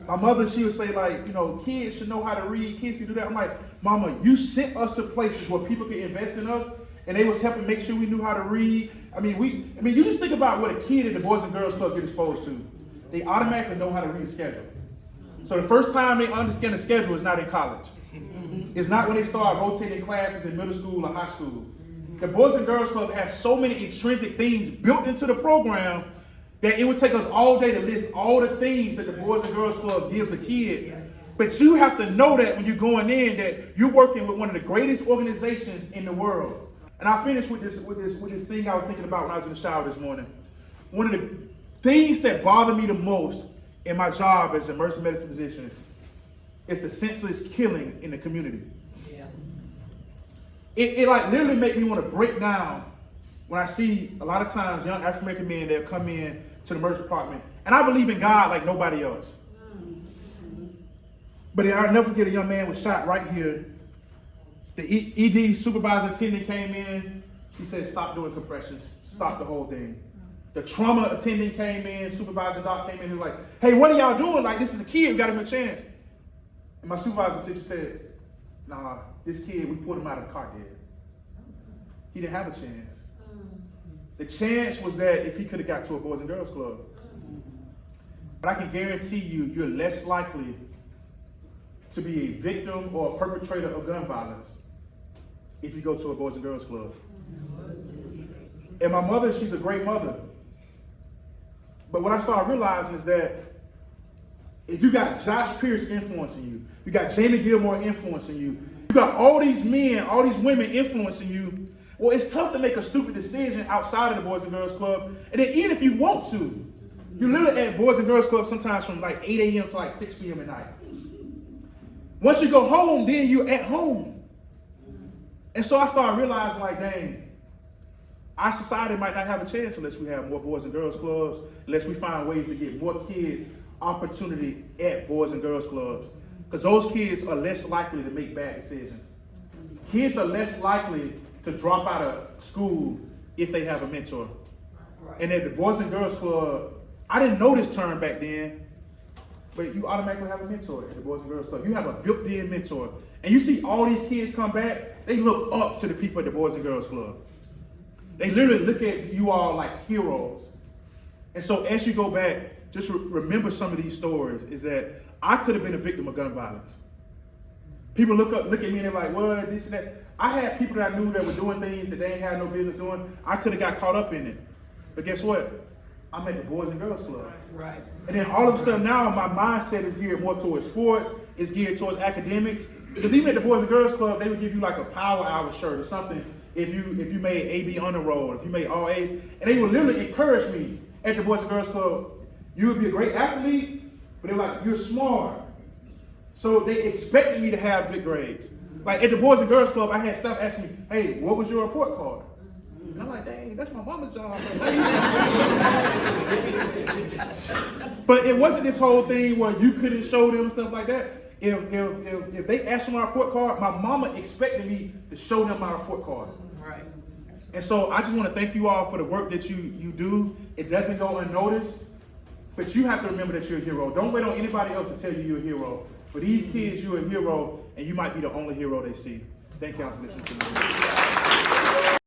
My mother, she would say like, you know, kids should know how to read, kids should do that. I'm like, Mama, you sent us to places where people could invest in us, and they was helping make sure we knew how to read. I mean, you just think about what a kid at the Boys and Girls Club get exposed to. They automatically know how to read a schedule. So the first time they understand the schedule is not in college. It's not when they start rotating classes in middle school or high school. The Boys and Girls Club has so many intrinsic things built into the program that it would take us all day to list all the things that the Boys and Girls Club gives a kid. But you have to know that when you're going in, that you're working with one of the greatest organizations in the world. And I'll finish with this thing I was thinking about when I was in the shower this morning. One of the things that bother me the most in my job as an emergency medicine physician is the senseless killing in the community. Yeah. It like literally make me want to break down when I see a lot of times young African American men that come in to the emergency department, and I believe in God like nobody else. But I'll never forget a young man was shot right here. The ED supervisor attendant came in. He said, stop doing compressions. Stop the whole thing. The trauma attendant came in. Supervisor doc came in. He was like, hey, what are y'all doing? Like, this is a kid. We got him a chance. And my supervisor said, nah, this kid, we pulled him out of the car dead. He didn't have a chance. The chance was that if he could have got to a Boys and Girls Club. But I can guarantee you, you're less likely to be a victim or a perpetrator of gun violence if you go to a Boys and Girls Club. And my mother, she's a great mother. But what I started realizing is that if you got Josh Pierce influencing you, you got Jamie Gilmore influencing you, you got all these men, all these women influencing you, well, it's tough to make a stupid decision outside of the Boys and Girls Club. And then even if you want to, you literally at Boys and Girls Club sometimes from like 8 a.m. to like 6 p.m. at night. Once you go home, then you're at home. And so I started realizing like, dang, our society might not have a chance unless we have more Boys and Girls Clubs, unless we find ways to get more kids opportunity at Boys and Girls Clubs. Because those kids are less likely to make bad decisions. Kids are less likely to drop out of school if they have a mentor. And at the Boys and Girls Club, I didn't know this term back then, but you automatically have a mentor at the Boys and Girls Club. You have a built-in mentor. And you see all these kids come back, they look up to the people at the Boys and Girls Club. They literally look at you all like heroes. And so as you go back, just remember some of these stories, is that I could have been a victim of gun violence. People look at me and they're like, what, this and that. I had people that I knew that were doing things that they ain't had no business doing. I could have got caught up in it. But guess what? I'm at the Boys and Girls Club. Right. And then all of a sudden now my mindset is geared more towards sports, it's geared towards academics. Because even at the Boys and Girls Club, they would give you like a power hour shirt or something if you made AB honor roll, if you made all A's. And they would literally encourage me at the Boys and Girls Club. You would be a great athlete, but they're like, you're smart. So they expected me to have good grades. Like at the Boys and Girls Club, I had staff asking me, hey, what was your report card? And I'm like, dang, that's my mama's job. But it wasn't this whole thing where you couldn't show them and stuff like that. If they asked for my report card, my mama expected me to show them my report card. Right. And so I just want to thank you all for the work that you do. It doesn't go unnoticed, but you have to remember that you're a hero. Don't wait on anybody else to tell you you're a hero. For these kids, you're a hero, and you might be the only hero they see. Thank y'all for listening to me.